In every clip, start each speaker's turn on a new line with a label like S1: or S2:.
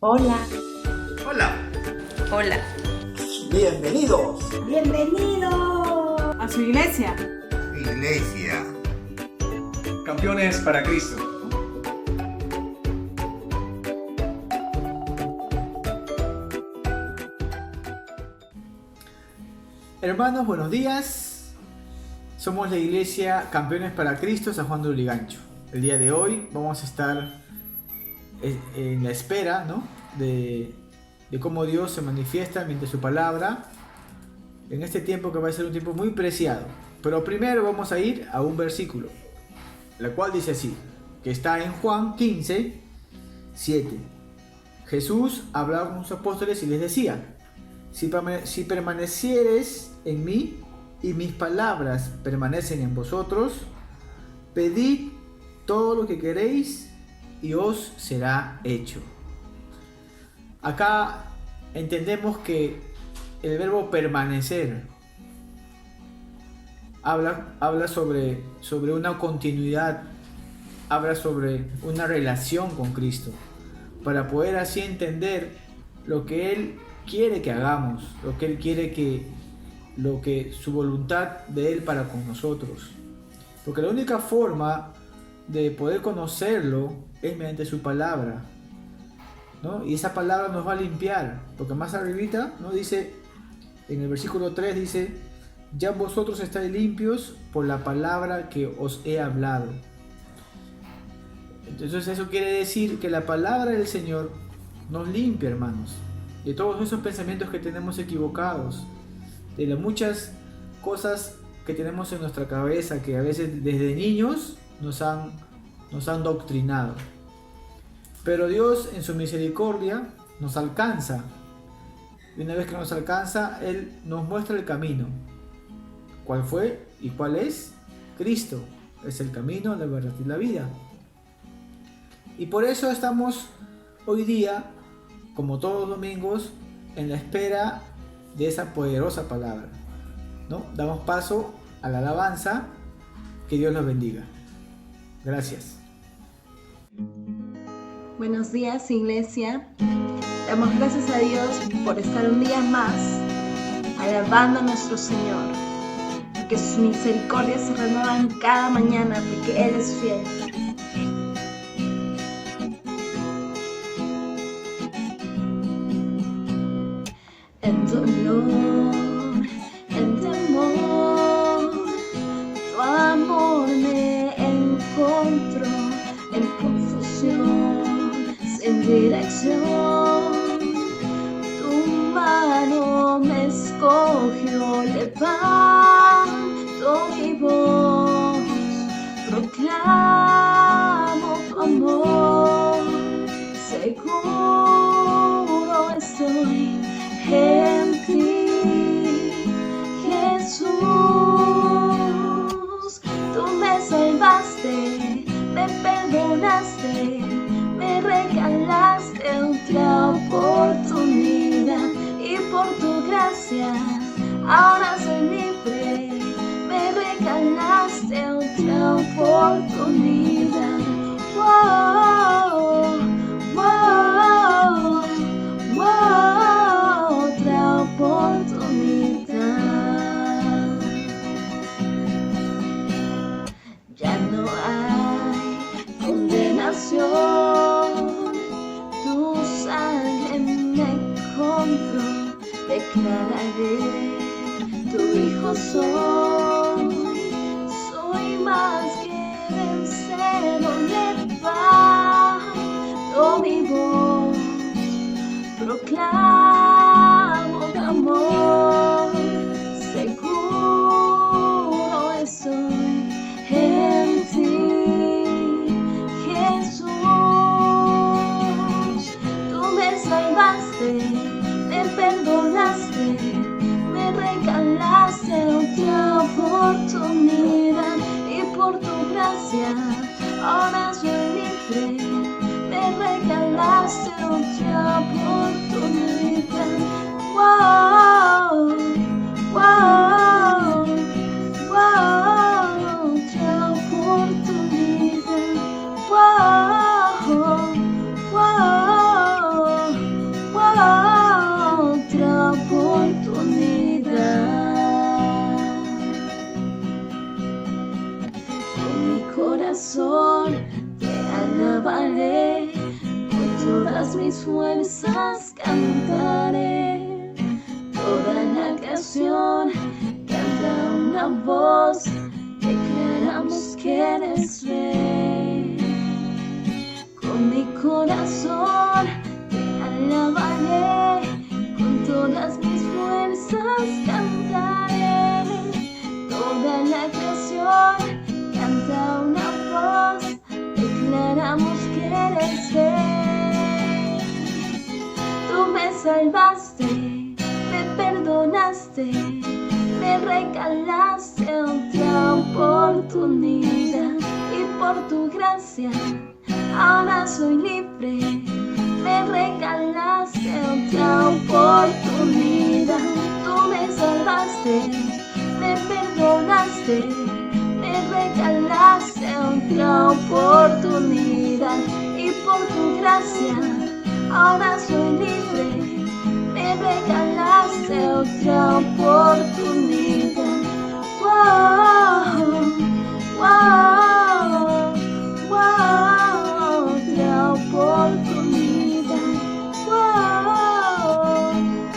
S1: Hola,
S2: Hola,
S3: Hola.
S2: bienvenidos.
S1: bienvenido a su iglesia.
S2: Iglesia.
S4: Campeones para Cristo.
S5: Hermanos, buenos días. Somos la iglesia Campeones para Cristo San Juan de Lurigancho. El día de hoy vamos a estar en la espera, ¿no? de cómo Dios se manifiesta mediante su palabra en este tiempo que va a ser un tiempo muy preciado. Pero primero vamos a ir a un versículo, la cual dice así, que está en Juan 15, 7. Jesús hablaba con sus apóstoles y les decía: si permaneciereis en mí y mis palabras permanecen en vosotros, pedid todo lo que queréis y os será hecho. Acá entendemos que el verbo permanecer habla sobre una continuidad, habla sobre una relación con Cristo, para poder así entender lo que Él quiere que hagamos, lo que Él quiere lo que su voluntad de Él para con nosotros. Porque la única forma de poder conocerlo es mediante su palabra, ¿no? Y esa palabra nos va a limpiar, porque más arribita, ¿no? Dice, en el versículo 3 dice: ya vosotros estáis limpios por la palabra que os he hablado. Entonces eso quiere decir que la palabra del Señor nos limpia, hermanos, de todos esos pensamientos que tenemos equivocados, de las muchas cosas que tenemos en nuestra cabeza que a veces desde niños nos han doctrinado. Pero Dios en su misericordia nos alcanza, y una vez que nos alcanza, Él nos muestra el camino. ¿Cuál fue y cuál es? Cristo es el camino, la verdad y la vida. Y por eso estamos hoy día, como todos los domingos, en la espera de esa poderosa palabra, ¿no? Damos paso a la alabanza. Que Dios los bendiga. Gracias.
S1: Buenos días, iglesia. Damos gracias a Dios por estar un día más alabando a nuestro Señor, porque sus misericordias se renuevan cada mañana, porque Él es fiel. En dolor, en temor, tu amor me encontró, en confusión, sin dirección. Tu mano me escogió, levanto mi voz, proclamo tu amor, seguro estoy en ti, Jesús. Tú me salvaste, me perdonaste, me regalaste otra oportunidad, y por tu gracia ahora soy libre. Me regalaste otra oportunidad. Wow, wow, wow, otra oportunidad. Ya no hay condenación, tu sangre me compró. Declararé, tu hijo soy más que vencedor. Levanto mi voz, proclamo tu amor, seguro estoy en ti, Jesús. Tú me salvaste, me perdonaste, me regalaste otra oportunidad, y por tu gracia ahora soy libre. Me regalaste otra oportunidad. Wow, wow, wow, otra oportunidad. Wow, wow. Con mi corazón te alabaré, con todas mis fuerzas cantaré. Toda la creación canta una voz, declaramos que eres Rey. Con mi corazón te alabaré, con todas mis fuerzas cantaré. Toda la creación canta una voz, declaramos que eres Rey. Tú me salvaste, me perdonaste, me regalaste otra oportunidad, y por tu gracia ahora soy libre. Me regalaste otra oportunidad. Tú me salvaste, me perdonaste, me regalaste otra oportunidad, y por tu gracia ahora soy libre. Me regalaste otra oportunidad. Wow, wow, wow, otra oportunidad. Wow,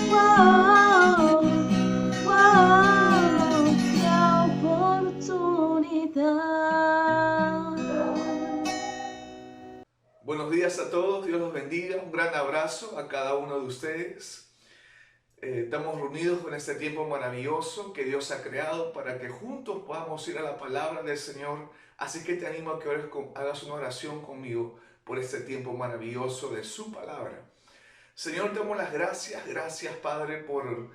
S1: wow, wow, otra oportunidad.
S4: Buenos días a todos, Dios los bendiga, un gran abrazo a cada uno de ustedes. Estamos reunidos en este tiempo maravilloso que Dios ha creado para que juntos podamos ir a la palabra del Señor. Así que te animo a que hagas una oración conmigo por este tiempo maravilloso de su palabra. Señor, te damos las gracias, gracias Padre por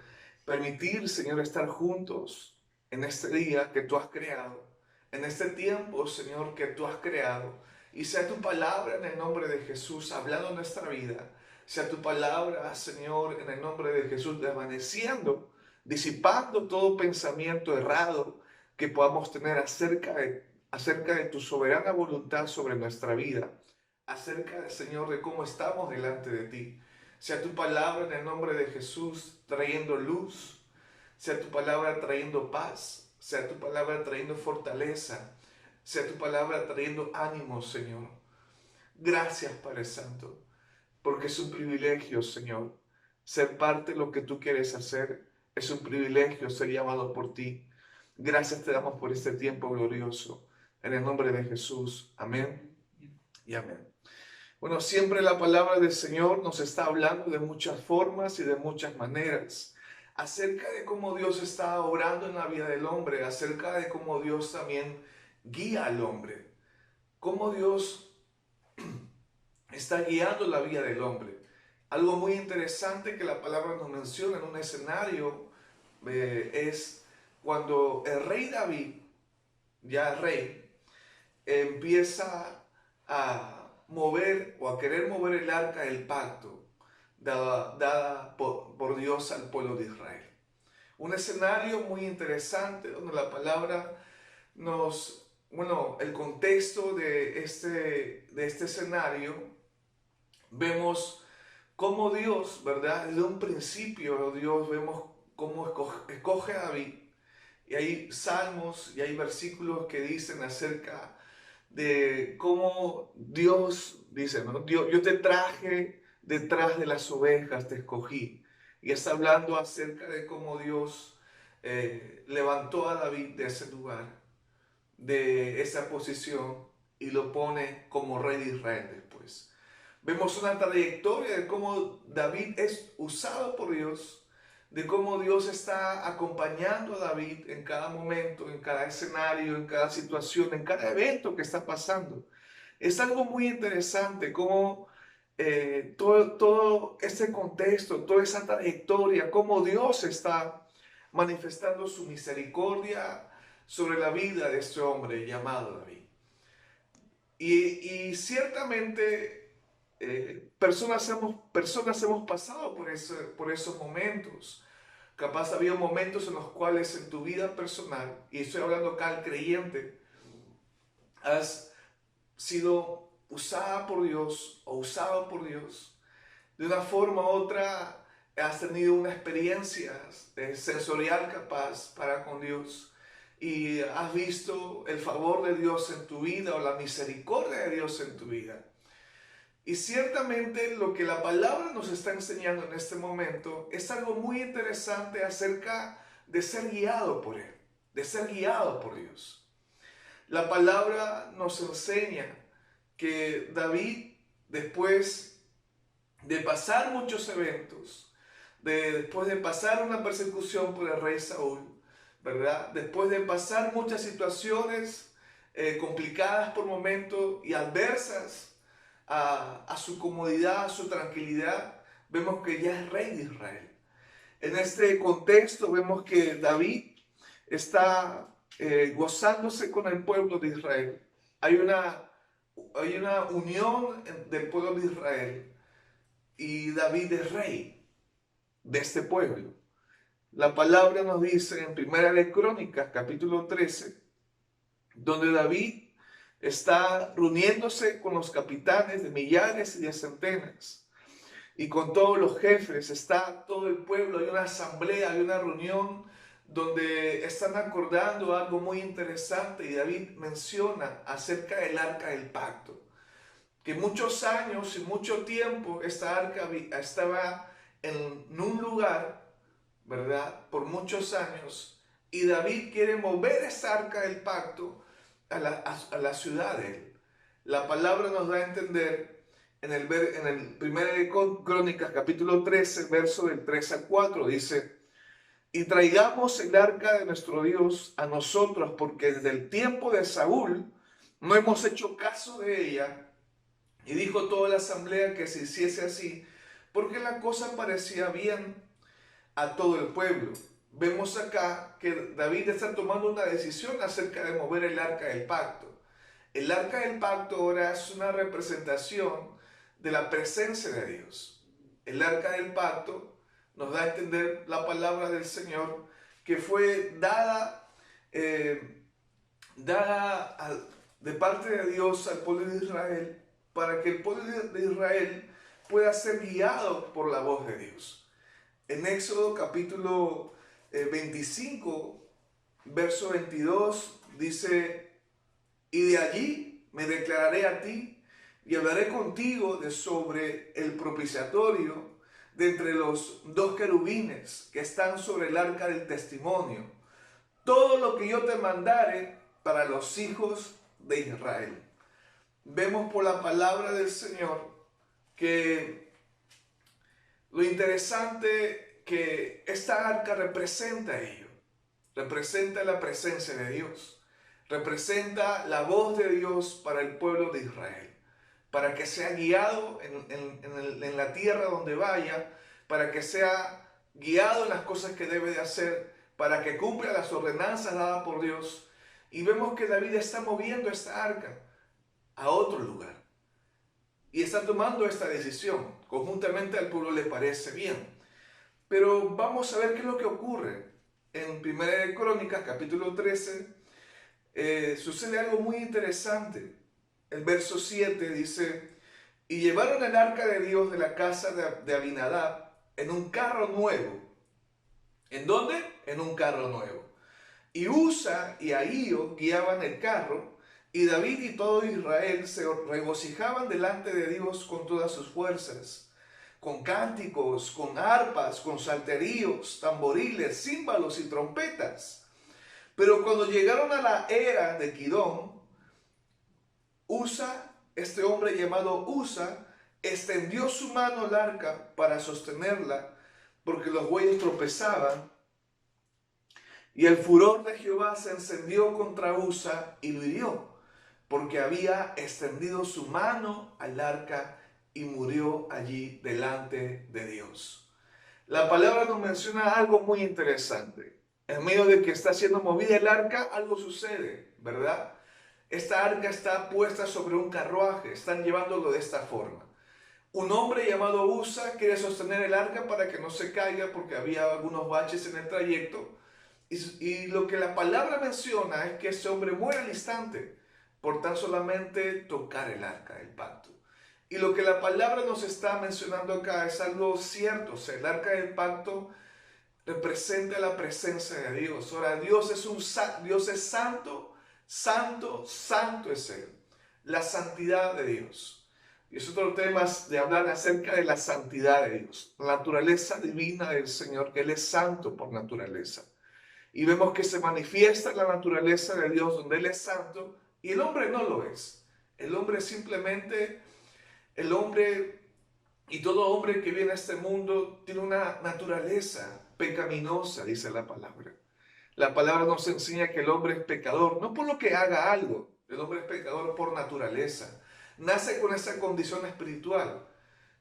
S4: permitir, Señor, estar juntos en este día que tú has creado, en este tiempo, Señor, que tú has creado. Y sea tu palabra en el nombre de Jesús hablando en nuestra vida. Sea tu palabra, Señor, en el nombre de Jesús, desvaneciendo, disipando todo pensamiento errado que podamos tener acerca de tu soberana voluntad sobre nuestra vida, acerca, Señor, de cómo estamos delante de ti. Sea tu palabra en el nombre de Jesús trayendo luz, sea tu palabra trayendo paz, sea tu palabra trayendo fortaleza, sea tu palabra trayendo ánimo, Señor. Gracias, Padre Santo. Porque es un privilegio, Señor, ser parte de lo que tú quieres hacer. Es un privilegio ser llamado por ti. Gracias te damos por este tiempo glorioso. En el nombre de Jesús. Amén y amén. Bueno, siempre la palabra del Señor nos está hablando de muchas formas y de muchas maneras. Acerca de cómo Dios está obrando en la vida del hombre. Acerca de cómo Dios también guía al hombre. Cómo Dios está guiando la vida del hombre. Algo muy interesante que la palabra nos menciona en un escenario es cuando el rey David, ya rey, empieza a mover o a querer mover el arca del pacto dada por Dios al pueblo de Israel. Un escenario muy interesante donde la palabra el contexto de este escenario, vemos cómo Dios, ¿verdad? Desde un principio vemos cómo escoge a David. Y hay salmos y hay versículos que dicen acerca de cómo Dios dice, ¿no? Yo te traje detrás de las ovejas, te escogí. Y está hablando acerca de cómo Dios levantó a David de ese lugar, de esa posición, y lo pone como rey de Israel después. Vemos una trayectoria de cómo David es usado por Dios, de cómo Dios está acompañando a David en cada momento, en cada escenario, en cada situación, en cada evento que está pasando. Es algo muy interesante cómo todo este contexto, toda esa trayectoria, cómo Dios está manifestando su misericordia sobre la vida de este hombre llamado David. Y ciertamente personas hemos pasado por esos momentos. Capaz había momentos en los cuales en tu vida personal, y estoy hablando acá al creyente, has sido usada por Dios o usado por Dios. De una forma u otra has tenido una experiencia sensorial capaz para con Dios. y has visto el favor de Dios en tu vida o la misericordia de Dios en tu vida. Y ciertamente lo que la palabra nos está enseñando en este momento es algo muy interesante acerca de ser guiado por Él, de ser guiado por Dios. La palabra nos enseña que David, después de pasar muchos eventos, después de pasar una persecución por el rey Saúl, ¿verdad? Después de pasar muchas situaciones complicadas por momentos y adversas a su comodidad, a su tranquilidad, vemos que ya es rey de Israel. En este contexto vemos que David está gozándose con el pueblo de Israel. Hay una unión del pueblo de Israel y David es rey de este pueblo. La palabra nos dice en Primera de Crónicas, capítulo 13, donde David está reuniéndose con los capitanes de millares y de centenas y con todos los jefes, está todo el pueblo, hay una asamblea, hay una reunión donde están acordando algo muy interesante y David menciona acerca del arca del pacto, que muchos años y mucho tiempo esta arca estaba en un lugar, ¿verdad? Por muchos años, y David quiere mover esta arca del pacto a la ciudad de él. La palabra nos da a entender en el 1 Crónicas capítulo 13, verso del 3 al 4, dice: y traigamos el arca de nuestro Dios a nosotros, porque desde el tiempo de Saúl no hemos hecho caso de ella. Y dijo toda la asamblea que se hiciese así, porque la cosa parecía bien a todo el pueblo. Vemos acá que David está tomando una decisión acerca de mover el arca del pacto. El arca del pacto ahora es una representación de la presencia de Dios. El arca del pacto nos da a entender la palabra del Señor que fue dada de parte de Dios al pueblo de Israel para que el pueblo de Israel pueda ser guiado por la voz de Dios. En Éxodo capítulo 25, verso 22 dice: y de allí me declararé a ti y hablaré contigo de sobre el propiciatorio de entre los dos querubines que están sobre el arca del testimonio, todo lo que yo te mandare para los hijos de Israel. Vemos por la palabra del Señor que lo interesante que esta arca representa ello, representa la presencia de Dios, representa la voz de Dios para el pueblo de Israel, para que sea guiado en la tierra donde vaya, para que sea guiado en las cosas que debe de hacer, para que cumpla las ordenanzas dadas por Dios. Y vemos que David está moviendo esta arca a otro lugar y está tomando esta decisión. Conjuntamente al pueblo le parece bien. Pero vamos a ver qué es lo que ocurre. En 1 Crónicas, capítulo 13, sucede algo muy interesante. El verso 7 dice: y llevaron el arca de Dios de la casa de Abinadab en un carro nuevo. ¿En dónde? En un carro nuevo. Y Usa y Ahío guiaban el carro, y David y todo Israel se regocijaban delante de Dios con todas sus fuerzas, con cánticos, con arpas, con salterios, tamboriles, címbalos y trompetas. Pero cuando llegaron a la era de Kidón, Usa, este hombre llamado Usa, extendió su mano al arca para sostenerla, porque los bueyes tropezaban. Y el furor de Jehová se encendió contra Usa y lo hirió, porque había extendido su mano al arca y murió allí delante de Dios. La palabra nos menciona algo muy interesante. En medio de que está siendo movida el arca, algo sucede, ¿verdad? Esta arca está puesta sobre un carruaje, están llevándolo de esta forma. Un hombre llamado Usa quiere sostener el arca para que no se caiga porque había algunos baches en el trayecto. Y lo que la palabra menciona es que ese hombre muere al instante por tan solamente tocar el arca del pacto. Y lo que la palabra nos está mencionando acá es algo cierto. O sea, el arca del pacto representa la presencia de Dios. Ahora, Dios es santo, santo, santo es Él. La santidad de Dios. Y es otro tema de hablar acerca de la santidad de Dios. La naturaleza divina del Señor, que Él es santo por naturaleza. Y vemos que se manifiesta la naturaleza de Dios donde Él es santo y el hombre no lo es. El hombre simplemente, el hombre y todo hombre que viene a este mundo tiene una naturaleza pecaminosa, dice la palabra. La palabra nos enseña que el hombre es pecador, no por lo que haga algo. El hombre es pecador por naturaleza. Nace con esa condición espiritual.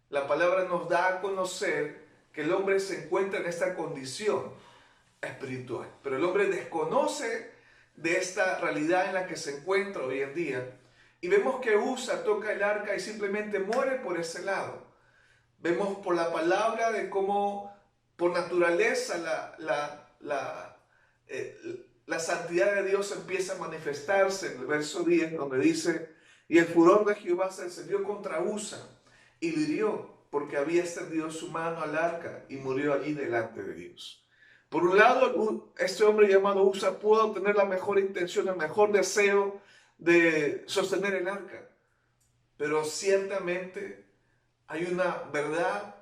S4: La palabra nos da a conocer que el hombre se encuentra en esta condición espiritual. Pero el hombre desconoce de esta realidad en la que se encuentra hoy en día. Y vemos que Usa toca el arca y simplemente muere por ese lado. Vemos por la palabra de cómo por naturaleza la santidad de Dios empieza a manifestarse en el verso 10, donde dice: y el furor de Jehová se encendió contra Usa y lo hirió, porque había extendido su mano al arca y murió allí delante de Dios. Por un lado, este hombre llamado Usa pudo tener la mejor intención, el mejor deseo de sostener el arca, pero ciertamente hay una verdad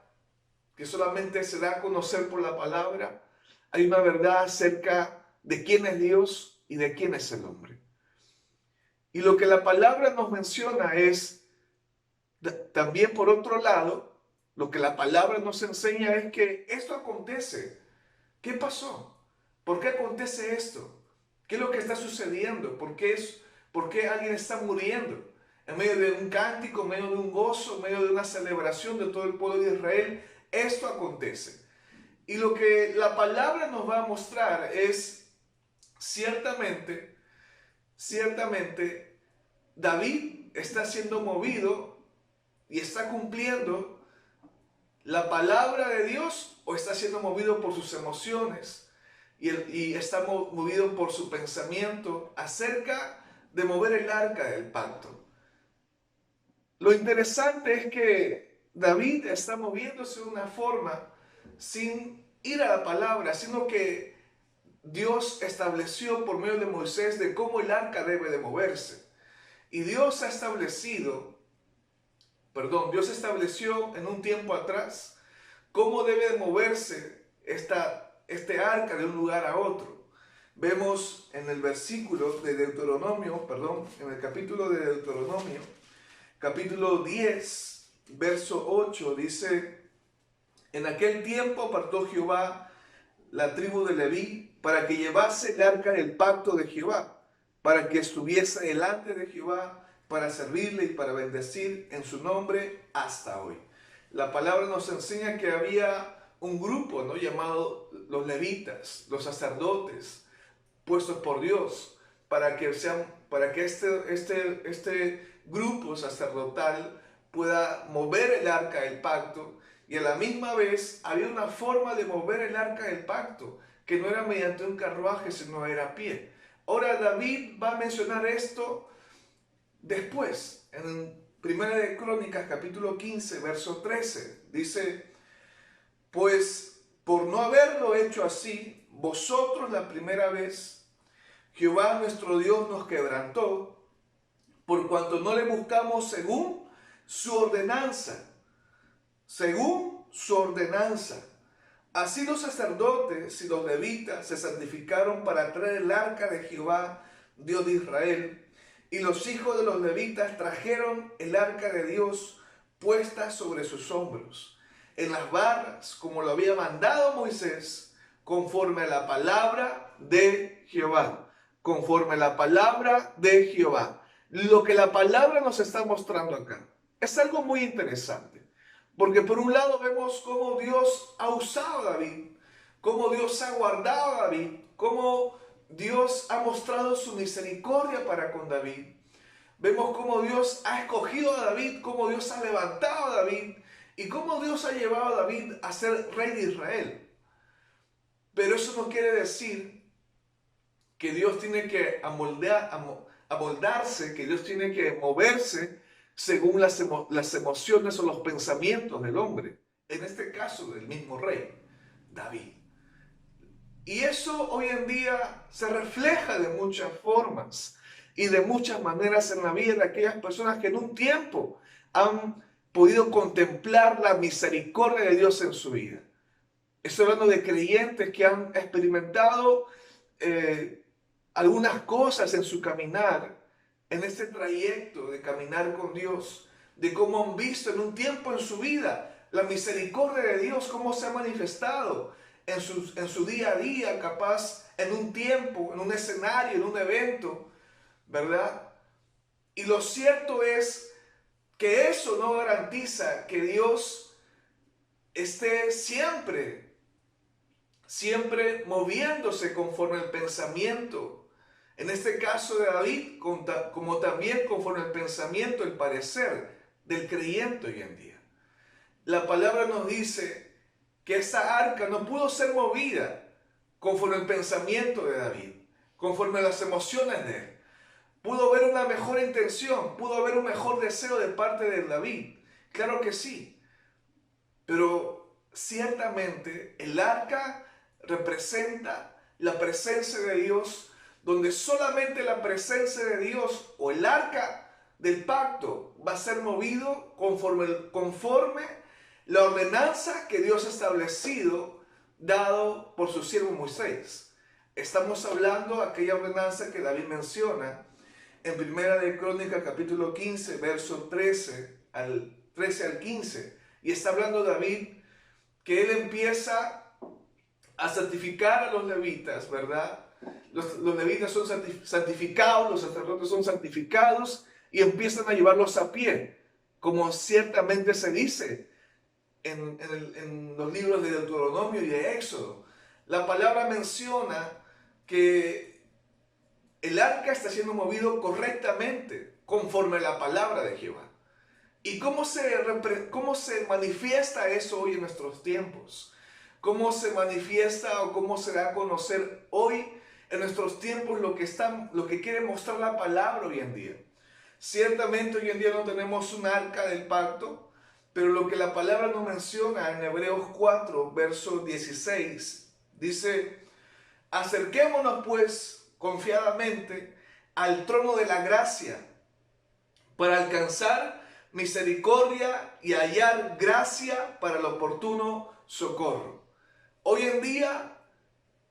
S4: que solamente se da a conocer por la palabra. Hay una verdad acerca de quién es Dios y de quién es el hombre. Y lo que la palabra nos menciona es, también por otro lado, lo que la palabra nos enseña es que esto acontece. ¿Qué pasó? ¿Por qué acontece esto? ¿Qué es lo que está sucediendo? ¿Por qué alguien está muriendo? En medio de un cántico, en medio de un gozo, en medio de una celebración de todo el pueblo de Israel, esto acontece. Y lo que la palabra nos va a mostrar es, ciertamente, David está siendo movido y está cumpliendo la palabra de Dios, o está siendo movido por sus emociones y está movido por su pensamiento acerca de mover el arca del pacto. Lo interesante es que David está moviéndose de una forma sin ir a la palabra, sino que Dios estableció por medio de Moisés de cómo el arca debe de moverse. Y Dios estableció en un tiempo atrás cómo debe de moverse este arca de un lugar a otro. Vemos en el versículo de en el capítulo de Deuteronomio, capítulo 10, verso 8, dice: en aquel tiempo apartó Jehová la tribu de Leví para que llevase el arca del pacto de Jehová, para que estuviese delante de Jehová, para servirle y para bendecir en su nombre hasta hoy. La palabra nos enseña que había un grupo, ¿no?, llamado los levitas, los sacerdotes, puestos por Dios, para que este grupo sacerdotal pueda mover el arca del pacto. Y a la misma vez había una forma de mover el arca del pacto, que no era mediante un carruaje, sino era a pie. Ahora David va a mencionar esto después, en Primera de Crónicas, capítulo 15, verso 13. Dice: pues por no haberlo hecho así, vosotros la primera vez, Jehová nuestro Dios nos quebrantó, por cuanto no le buscamos según su ordenanza. Según su ordenanza. Así los sacerdotes y los levitas se santificaron para traer el arca de Jehová, Dios de Israel. Y los hijos de los levitas trajeron el arca de Dios puesta sobre sus hombros, en las barras, como lo había mandado Moisés, conforme a la palabra de Jehová. Conforme a la palabra de Jehová. Lo que la palabra nos está mostrando acá es algo muy interesante. Porque por un lado vemos cómo Dios ha usado a David, cómo Dios ha guardado a David, cómo Dios ha mostrado su misericordia para con David. Vemos cómo Dios ha escogido a David, cómo Dios ha levantado a David y cómo Dios ha llevado a David a ser rey de Israel. Pero eso no quiere decir que Dios tiene que amoldarse, que Dios tiene que moverse según las emociones o los pensamientos del hombre. En este caso, del mismo rey, David. Y eso hoy en día se refleja de muchas formas y de muchas maneras en la vida de aquellas personas que en un tiempo han podido contemplar la misericordia de Dios en su vida. Estoy hablando de creyentes que han experimentado algunas cosas en su caminar, en este trayecto de caminar con Dios, de cómo han visto en un tiempo en su vida la misericordia de Dios, cómo se ha manifestado en su día a día, capaz en un tiempo, en un escenario, en un evento, ¿verdad? Y lo cierto es que eso no garantiza que Dios esté siempre moviéndose conforme el pensamiento, en este caso de David, como también conforme el pensamiento, el parecer del creyente hoy en día. La palabra nos dice que esa arca no pudo ser movida conforme el pensamiento de David, conforme las emociones de él. Pudo haber una mejor intención, pudo haber un mejor deseo de parte de David, claro que sí, pero ciertamente el arca representa la presencia de Dios, donde solamente la presencia de Dios o el arca del pacto va a ser movido conforme la ordenanza que Dios ha establecido, dado por su siervo Moisés. Estamos hablando de aquella ordenanza que David menciona en Primera de Crónicas capítulo 15, verso 13 al 15. Y está hablando David que él empieza a santificar a los levitas, ¿verdad? Los levitas son santificados, los sacerdotes son santificados y empiezan a llevarlos a pie, como ciertamente se dice en los libros de Deuteronomio y de Éxodo. La palabra menciona que el arca está siendo movido correctamente, conforme a la palabra de Jehová. ¿Y cómo se manifiesta eso hoy en nuestros tiempos? ¿Cómo se manifiesta o cómo se da a conocer hoy en nuestros tiempos lo que quiere mostrar la palabra hoy en día? Ciertamente hoy en día no tenemos un arca del pacto, pero lo que la palabra nos menciona en Hebreos 4, verso 16, dice: acerquémonos pues confiadamente al trono de la gracia para alcanzar misericordia y hallar gracia para el oportuno socorro. Hoy en día,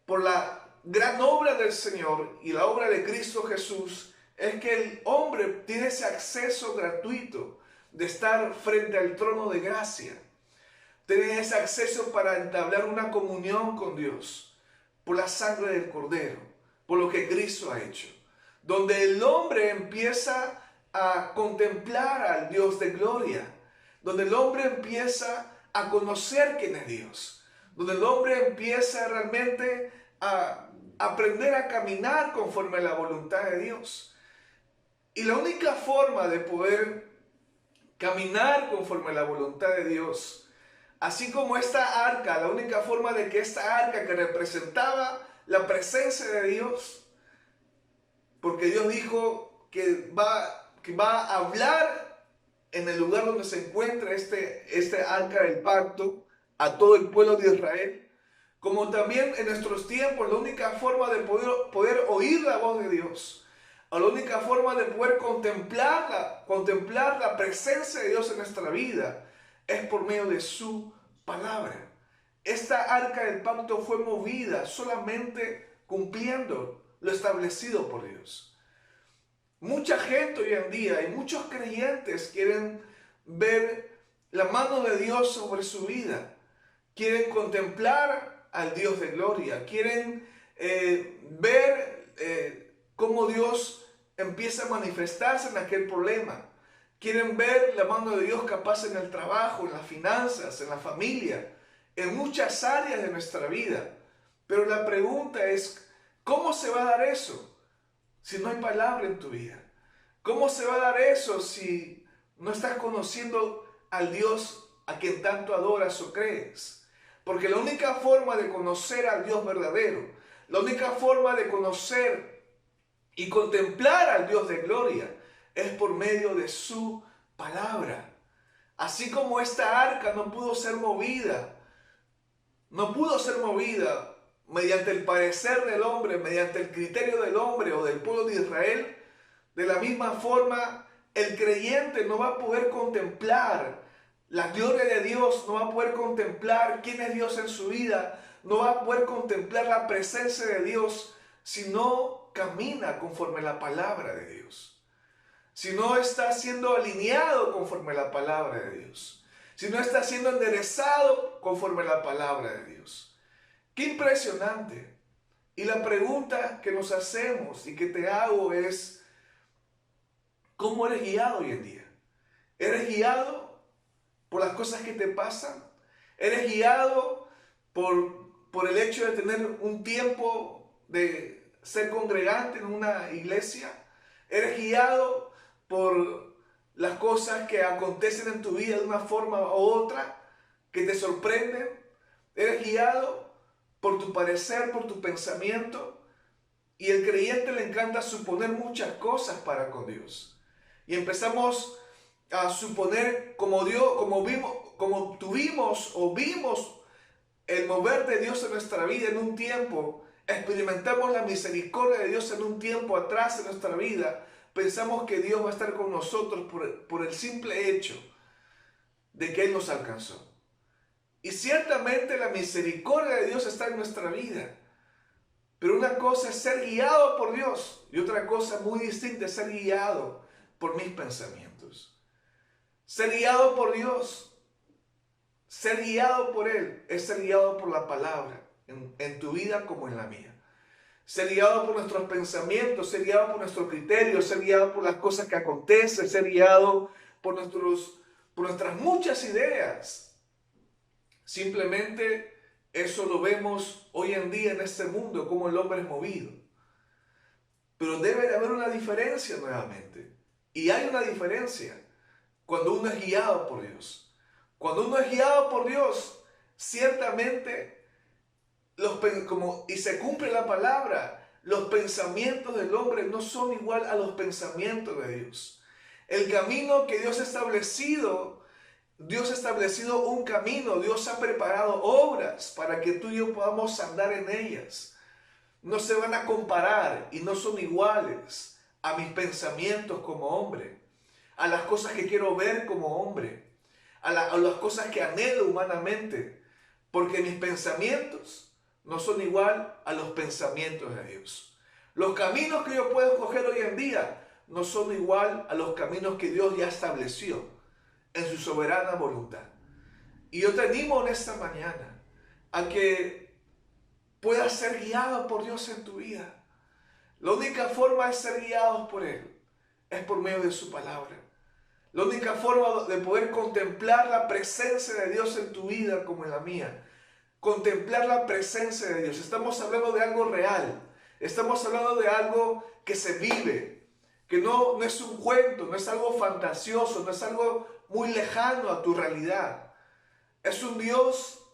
S4: por la gran obra del Señor y la obra de Cristo Jesús, es que el hombre tiene ese acceso gratuito de estar frente al trono de gracia. Tiene ese acceso para entablar una comunión con Dios por la sangre del Cordero, por lo que Cristo ha hecho. Donde el hombre empieza a contemplar al Dios de gloria. Donde el hombre empieza a conocer quién es Dios. Donde el hombre empieza realmente a aprender a caminar conforme a la voluntad de Dios. Y la única forma de poder caminar conforme a la voluntad de Dios, así como esta arca, la única forma de que esta arca que representaba la presencia de Dios, porque Dios dijo que va a hablar en el lugar donde se encuentra este arca del pacto a todo el pueblo de Israel, como también en nuestros tiempos la única forma de poder oír la voz de Dios, la única forma de poder contemplar la presencia de Dios en nuestra vida es por medio de su palabra. Esta arca del pacto fue movida solamente cumpliendo lo establecido por Dios. Mucha gente hoy en día y muchos creyentes quieren ver la mano de Dios sobre su vida. Quieren contemplar al Dios de gloria. Quieren ver cómo Dios empieza a manifestarse en aquel problema. Quieren ver la mano de Dios capaz en el trabajo, en las finanzas, en la familia, en muchas áreas de nuestra vida. Pero la pregunta es, ¿cómo se va a dar eso si no hay palabra en tu vida? ¿Cómo se va a dar eso si no estás conociendo al Dios a quien tanto adoras o crees? Porque la única forma de conocer al Dios verdadero, la única forma de conocer y contemplar al Dios de gloria es por medio de su palabra. Así como esta arca no pudo ser movida mediante el parecer del hombre, mediante el criterio del hombre o del pueblo de Israel, de la misma forma el creyente no va a poder contemplar la gloria de Dios, no va a poder contemplar quién es Dios en su vida, no va a poder contemplar la presencia de Dios si no camina conforme a la palabra de Dios. Si no está siendo alineado conforme a la palabra de Dios. Si no está siendo enderezado conforme a la palabra de Dios. ¡Qué impresionante! Y la pregunta que nos hacemos y que te hago es, ¿cómo eres guiado hoy en día? ¿Eres guiado por las cosas que te pasan? ¿Eres guiado por el hecho de tener un tiempo de ser congregante en una iglesia? ¿Eres guiado por las cosas que acontecen en tu vida de una forma u otra que te sorprenden? ¿Eres guiado por tu parecer, por tu pensamiento? Y el creyente le encanta suponer muchas cosas para con Dios. Y empezamos a suponer como tuvimos o vimos el mover de Dios en nuestra vida en un tiempo, experimentamos la misericordia de Dios en un tiempo atrás en nuestra vida, pensamos que Dios va a estar con nosotros por el simple hecho de que Él nos alcanzó. Y ciertamente la misericordia de Dios está en nuestra vida. Pero una cosa es ser guiado por Dios y otra cosa muy distinta es ser guiado por mis pensamientos. Ser guiado por Dios, ser guiado por Él, es ser guiado por la palabra en tu vida como en la mía. Ser guiado por nuestros pensamientos, ser guiado por nuestros criterios, ser guiado por las cosas que acontecen, ser guiado por nuestras muchas ideas. Simplemente eso lo vemos hoy en día en este mundo, como el hombre es movido. Pero debe de haber una diferencia nuevamente. Y hay una diferencia cuando uno es guiado por Dios. Cuando uno es guiado por Dios, ciertamente y se cumple la palabra, los pensamientos del hombre no son igual a los pensamientos de Dios. El camino que Dios ha establecido un camino, Dios ha preparado obras para que tú y yo podamos andar en ellas. No se van a comparar y no son iguales a mis pensamientos como hombre, a las cosas que quiero ver como hombre, a las cosas que anhelo humanamente, porque mis pensamientos no son igual a los pensamientos de Dios. Los caminos que yo puedo escoger hoy en día no son igual a los caminos que Dios ya estableció en su soberana voluntad. Y yo te animo en esta mañana a que puedas ser guiado por Dios en tu vida. La única forma de ser guiados por Él es por medio de su palabra. La única forma de poder contemplar la presencia de Dios en tu vida como en la mía. Contemplar la presencia de Dios. Estamos hablando de algo real. Estamos hablando de algo que se vive. Que no es un cuento, no es algo fantasioso, no es algo muy lejano a tu realidad. Es un Dios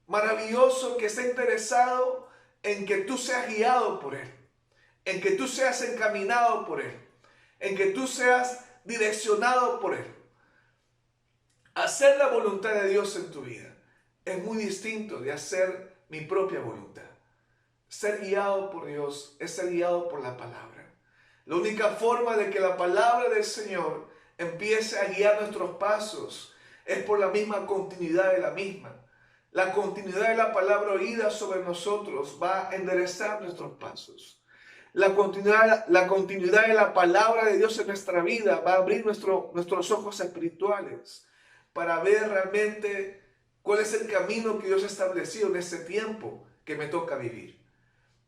S4: maravilloso que está interesado en que tú seas guiado por Él. En que tú seas encaminado por Él. En que tú seas direccionado por Él. Hacer la voluntad de Dios en tu vida es muy distinto de hacer mi propia voluntad. Ser guiado por Dios es ser guiado por la palabra. La única forma de que la palabra del Señor empiece a guiar nuestros pasos es por la misma continuidad de la misma. La continuidad de la palabra oída sobre nosotros va a enderezar nuestros pasos. La continuidad de la palabra de Dios en nuestra vida va a abrir nuestros ojos espirituales para ver realmente cuál es el camino que Dios ha establecido en este tiempo que me toca vivir.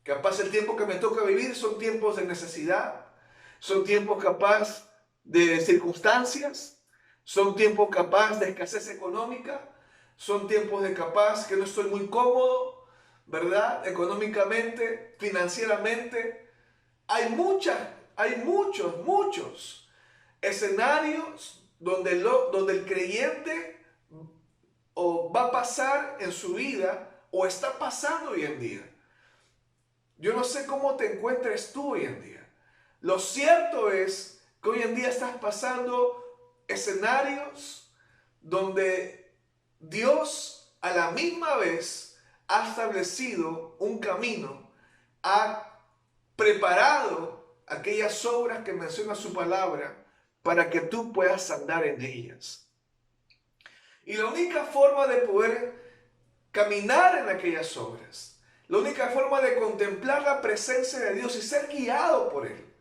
S4: Capaz el tiempo que me toca vivir son tiempos de necesidad, son tiempos capaz de circunstancias, son tiempos capaz de escasez económica, son tiempos de capaz que no estoy muy cómodo, ¿verdad? Económicamente, financieramente. Hay muchos escenarios donde el creyente o va a pasar en su vida o está pasando hoy en día. Yo no sé cómo te encuentres tú hoy en día. Lo cierto es que hoy en día estás pasando escenarios donde Dios a la misma vez ha establecido un camino, ha preparado aquellas obras que menciona su palabra para que tú puedas andar en ellas. Y la única forma de poder caminar en aquellas obras, la única forma de contemplar la presencia de Dios y ser guiado por Él,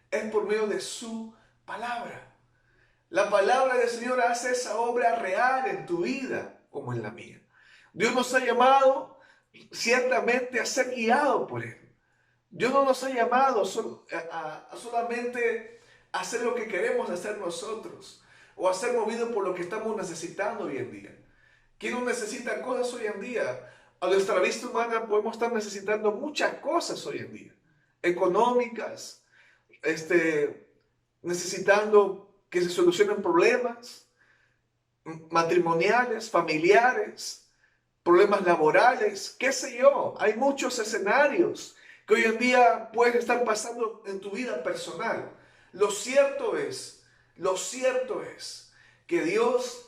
S4: es por medio de su palabra. La palabra del Señor hace esa obra real en tu vida como en la mía. Dios nos ha llamado ciertamente a ser guiado por Él. Dios no nos ha llamado a solamente hacer lo que queremos hacer nosotros o a ser movidos por lo que estamos necesitando hoy en día. ¿Quién no necesita cosas hoy en día? A nuestra vista humana podemos estar necesitando muchas cosas hoy en día. Económicas, necesitando que se solucionen problemas matrimoniales, familiares, problemas laborales, qué sé yo. Hay muchos escenarios que hoy en día puedes estar pasando en tu vida personal. Lo cierto es que Dios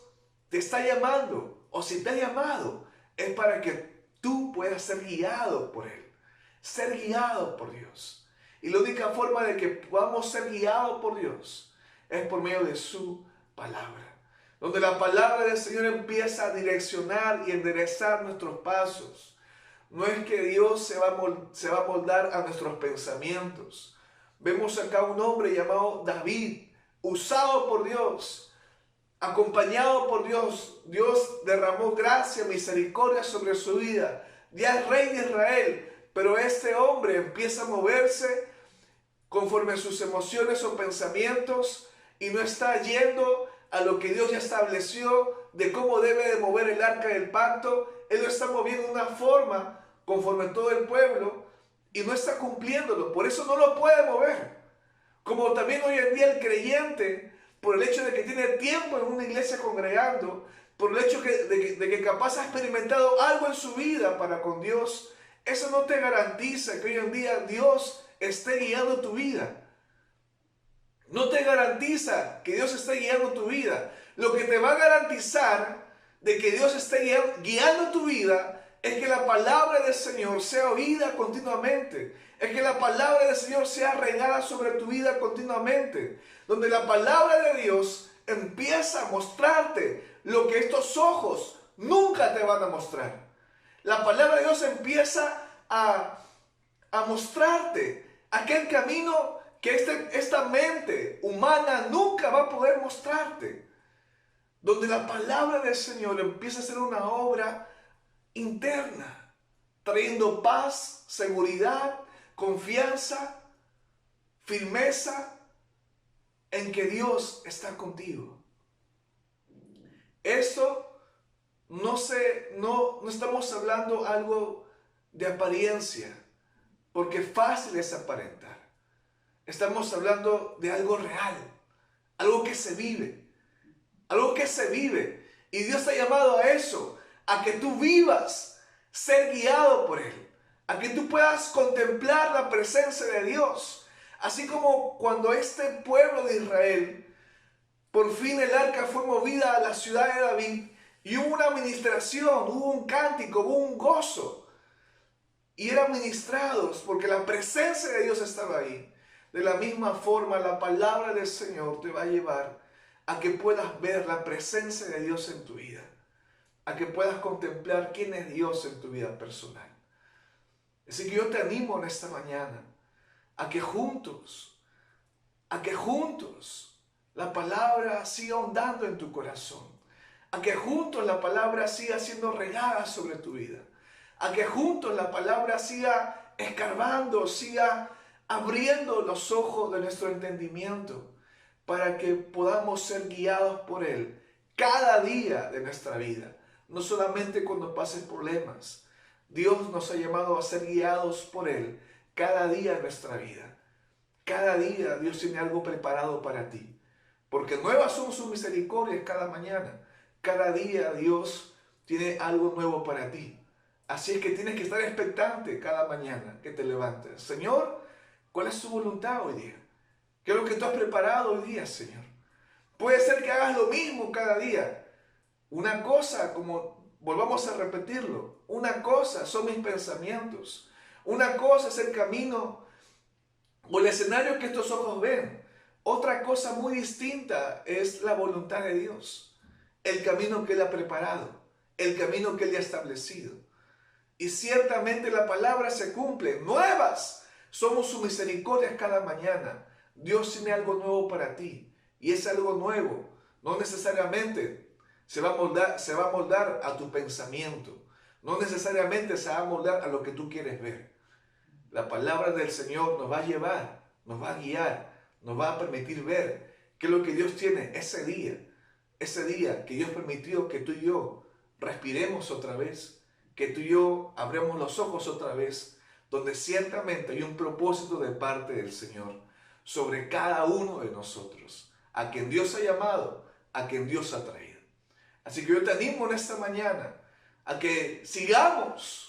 S4: te está llamando, o si te ha llamado, es para que tú puedas ser guiado por Él, ser guiado por Dios. Y la única forma de que podamos ser guiados por Dios es por medio de su palabra, donde la palabra del Señor empieza a direccionar y enderezar nuestros pasos. No es que Dios se va a moldar a nuestros pensamientos. Vemos acá un hombre llamado David, usado por Dios, acompañado por Dios. Dios derramó gracia, misericordia sobre su vida. Ya es rey de Israel, pero este hombre empieza a moverse conforme a sus emociones o pensamientos y no está yendo a lo que Dios ya estableció de cómo debe de mover el arca del pacto. Él lo está moviendo de una forma conforme a todo el pueblo y no está cumpliéndolo, por eso no lo puede mover. Como también hoy en día el creyente, por el hecho de que tiene tiempo en una iglesia congregando, por el hecho de que capaz ha experimentado algo en su vida para con Dios, eso no te garantiza que hoy en día Dios esté guiando tu vida. No te garantiza que Dios esté guiando tu vida. Lo que te va a garantizar de que Dios esté guiando tu vida es que la palabra del Señor sea oída continuamente. Es que la palabra del Señor sea regada sobre tu vida continuamente. Donde la palabra de Dios empieza a mostrarte lo que estos ojos nunca te van a mostrar. La palabra de Dios empieza a mostrarte aquel camino que esta mente humana nunca va a poder mostrarte. Donde la palabra del Señor empieza a ser una obra interna, trayendo paz, seguridad, confianza, firmeza en que Dios está contigo. Esto no estamos hablando algo de apariencia, porque fácil es aparentar. Estamos hablando de algo real, algo que se vive, algo que se vive. Y Dios te ha llamado a eso, a que tú vivas, ser guiado por Él, a que tú puedas contemplar la presencia de Dios. Así como cuando este pueblo de Israel, por fin el arca fue movida a la ciudad de David y hubo una administración, hubo un cántico, hubo un gozo. Y eran ministrados porque la presencia de Dios estaba ahí. De la misma forma, la palabra del Señor te va a llevar a que puedas ver la presencia de Dios en tu vida, a que puedas contemplar quién es Dios en tu vida personal. Así que yo te animo en esta mañana a que juntos la palabra siga ahondando en tu corazón, a que juntos la palabra siga siendo regada sobre tu vida, a que juntos la palabra siga escarbando, siga abriendo los ojos de nuestro entendimiento para que podamos ser guiados por Él cada día de nuestra vida, no solamente cuando pasen problemas. Dios nos ha llamado a ser guiados por Él cada día de nuestra vida. Cada día Dios tiene algo preparado para ti, porque nuevas son sus misericordias cada mañana. Cada día Dios tiene algo nuevo para ti. Así es que tienes que estar expectante cada mañana que te levantes. Señor, ¿cuál es tu voluntad hoy día? ¿Qué es lo que tú has preparado hoy día, Señor? Puede ser que hagas lo mismo cada día. Una cosa como volvamos a repetirlo. Una cosa son mis pensamientos. Una cosa es el camino o el escenario que estos ojos ven. Otra cosa muy distinta es la voluntad de Dios. El camino que Él ha preparado. El camino que Él ha establecido. Y ciertamente la palabra se cumple. Nuevas somos sus misericordias cada mañana. Dios tiene algo nuevo para ti. Y es algo nuevo. No necesariamente se va a moldar a tu pensamiento. No necesariamente se va a moldar a lo que tú quieres ver. La palabra del Señor nos va a llevar, nos va a guiar, nos va a permitir ver qué es lo que Dios tiene ese día que Dios permitió que tú y yo respiremos otra vez, que tú y yo abramos los ojos otra vez, donde ciertamente hay un propósito de parte del Señor sobre cada uno de nosotros, a quien Dios ha llamado, a quien Dios ha traído. Así que yo te animo en esta mañana a que sigamos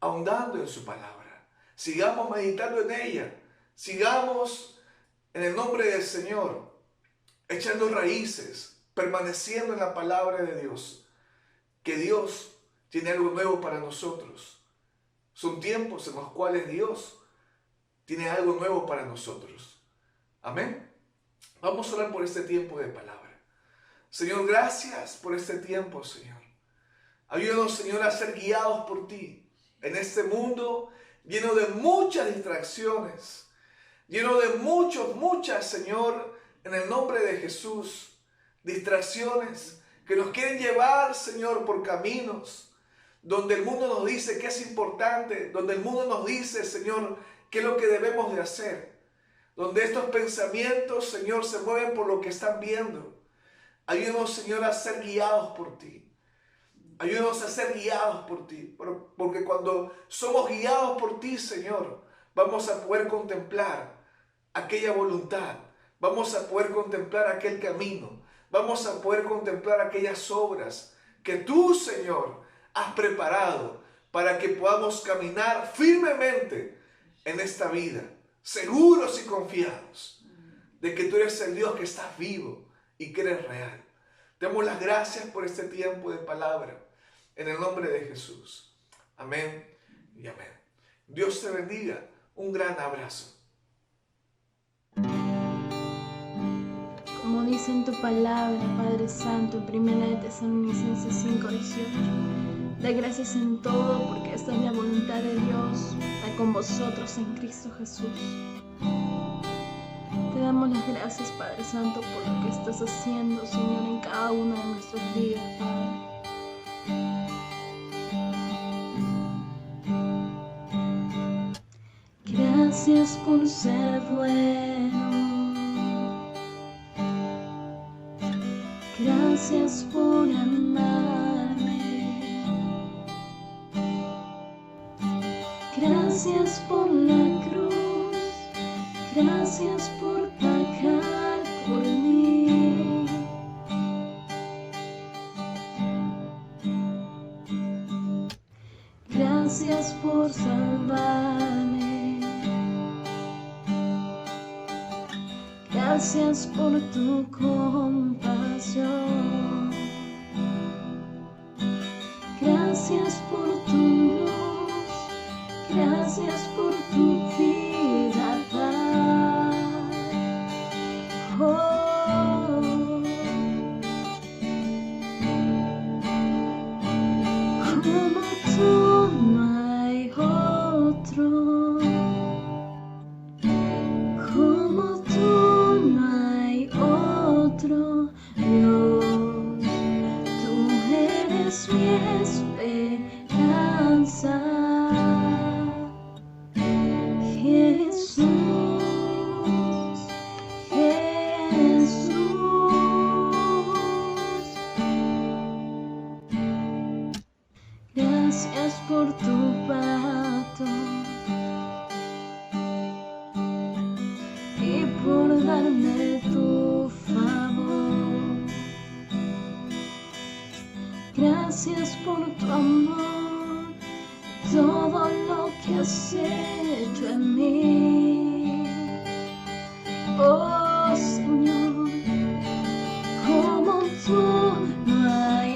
S4: ahondando en su palabra, sigamos meditando en ella, sigamos en el nombre del Señor, echando raíces, permaneciendo en la palabra de Dios, que Dios tiene algo nuevo para nosotros. Son tiempos en los cuales Dios tiene algo nuevo para nosotros. Amén. Vamos a orar por este tiempo de palabra. Señor, gracias por este tiempo, Señor. Ayúdanos, Señor, a ser guiados por ti en este mundo lleno de muchas distracciones, lleno de muchas, Señor, en el nombre de Jesús, distracciones que nos quieren llevar, Señor, por caminos donde el mundo nos dice que es importante, donde el mundo nos dice, Señor, qué es lo que debemos de hacer, donde estos pensamientos, Señor, se mueven por lo que están viendo. Ayúdanos, Señor, a ser guiados por ti. Ayúdanos a ser guiados por ti, porque cuando somos guiados por ti, Señor, vamos a poder contemplar aquella voluntad, vamos a poder contemplar aquel camino, vamos a poder contemplar aquellas obras que tú, Señor, has preparado para que podamos caminar firmemente en esta vida, seguros y confiados de que tú eres el Dios que estás vivo y que eres real. Te damos las gracias por este tiempo de palabra, en el nombre de Jesús. Amén y amén. Dios te bendiga. Un gran abrazo.
S1: Como dice en tu palabra, Padre Santo, en 1 Tesalonicenses 5:18, da gracias en todo, porque esta es la voluntad de Dios, está con vosotros en Cristo Jesús. Te damos las gracias, Padre Santo, por lo que estás haciendo, Señor, en cada una de nuestras vidas, Padre. Gracias por ser bueno. Gracias por amarme. Gracias por la cruz. Gracias por pagar por mí. Gracias por salvarme. Gracias por tu compasión. Gracias por tu luz. Gracias por tu vida. Como tú no hay otro. Como tú no hay otro Dios. Tú eres mi esperanza. Jesús, Jesús. Gracias por tu pacto y por darme tu favor. Gracias por tu amor, todo lo que has hecho en mí. Oh Señor, como tú no hay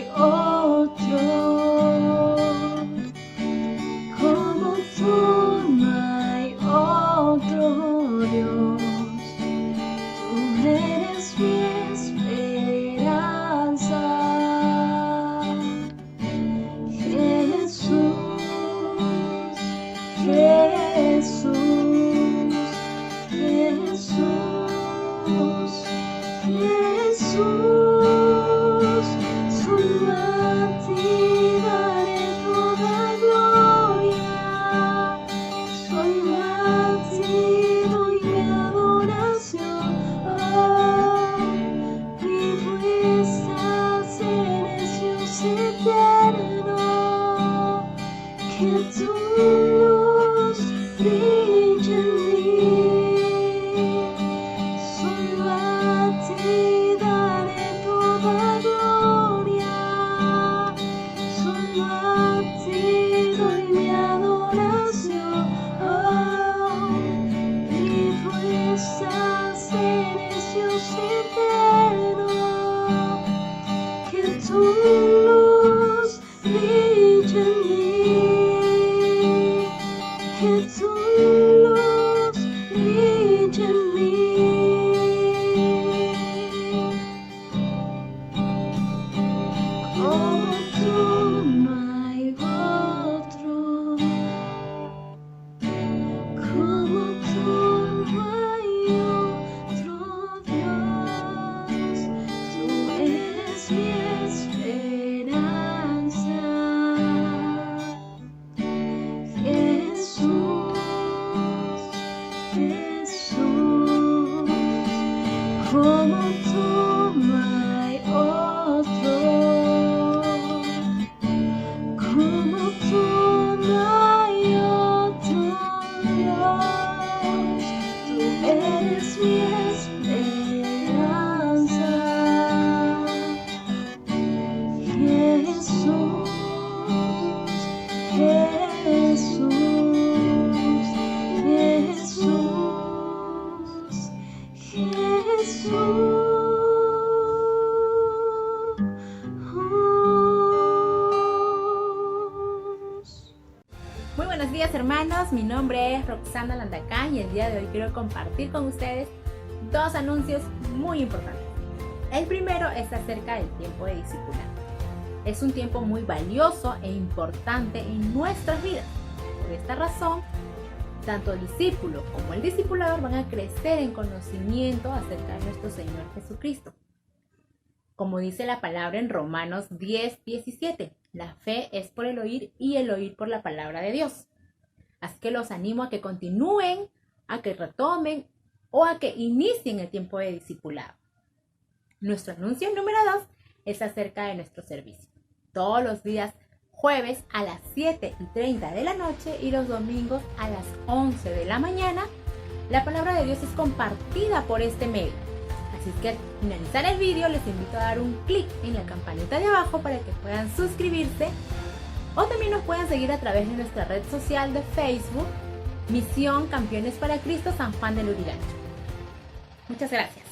S3: Muy buenos días, hermanos, mi nombre es Roxana Landacán y el día de hoy quiero compartir con ustedes dos anuncios muy importantes. El primero es acerca del tiempo de discipulado. Es un tiempo muy valioso e importante en nuestras vidas. Por esta razón, tanto el discípulo como el discipulador van a crecer en conocimiento acerca de nuestro Señor Jesucristo. Como dice la palabra en Romanos 10:17, la fe es por el oír y el oír por la palabra de Dios. Así que los animo a que continúen, a que retomen o a que inicien el tiempo de discipulado. Nuestro anuncio número 2 es acerca de nuestro servicio. Todos los días jueves a las 7:30 de la noche y los domingos a las 11 de la mañana, la palabra de Dios es compartida por este medio. Así que al finalizar el vídeo les invito a dar un clic en la campanita de abajo para que puedan suscribirse o también nos puedan seguir a través de nuestra red social de Facebook, Misión Campeones para Cristo San Juan del Lurigancho. Muchas gracias.